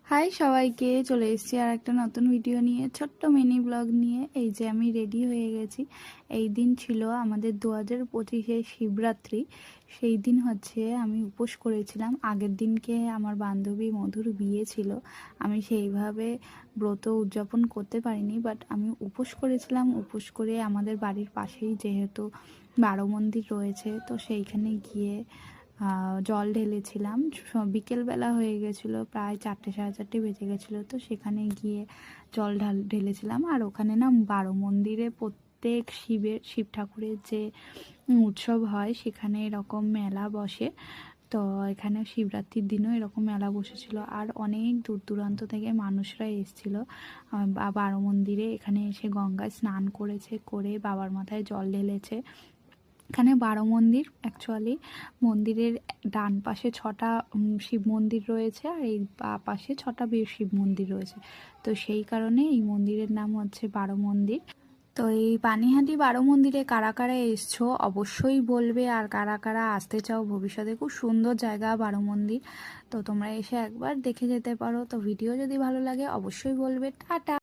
High সবাইকে, চলে এসেছি আর একটা নতুন ভিডিও নিয়ে, ছোট্ট মিনি ব্লগ নিয়ে। এই যে আমি রেডি হয়ে গেছি। এই দিন ছিল আমাদের 2025-এ শিবরাত্রি। সেই দিন হচ্ছে আমি উপোস করেছিলাম। আগের দিনকে আমার বান্ধবী মধুর বিয়ে ছিল। আমি সেইভাবে ব্রত উদযাপন করতে পারিনি, বাট আমি উপোস করেছিলাম। উপোস করে আমাদের বাড়ির পাশেই যেহেতু বারো মন্দির রয়েছে, তো সেইখানে গিয়ে জল ঢেলেছিলাম। বিকেলবেলা হয়ে গেছিলো, প্রায় 4টে সাড়ে 4টে বেজে গেছিলো। তো সেখানে গিয়ে জল ঢেলেছিলাম। আর ওখানে না বারো মন্দিরে প্রত্যেক শিব ঠাকুরের যে উৎসব হয়, সেখানে এরকম মেলা বসে। তো এখানে শিবরাত্রির দিনও এরকম মেলা বসেছিল। আর অনেক দূর দূরান্ত থেকে মানুষরা এসেছিল বারো মন্দিরে। এখানে এসে গঙ্গায় স্নান করেছে, করে বাবার মাথায় জল ঢেলেছে। এখানে বারো মন্দির, অ্যাকচুয়ালি মন্দিরের ডান পাশে 6টা শিব মন্দির রয়েছে, আর এই বা পাশে 6টা শিব মন্দির রয়েছে। তো সেই কারণে এই মন্দিরের নাম হচ্ছে বারো মন্দির। তো এই পানিহাটি বারো মন্দিরে কারা কারা এসছো অবশ্যই বলবে, আর কারা কারা আসতে চাও ভবিষ্যতে। খুব সুন্দর জায়গা বারো মন্দির, তো তোমরা এসে একবার দেখে যেতে পারো। তো ভিডিও যদি ভালো লাগে অবশ্যই বলবে। টাটা।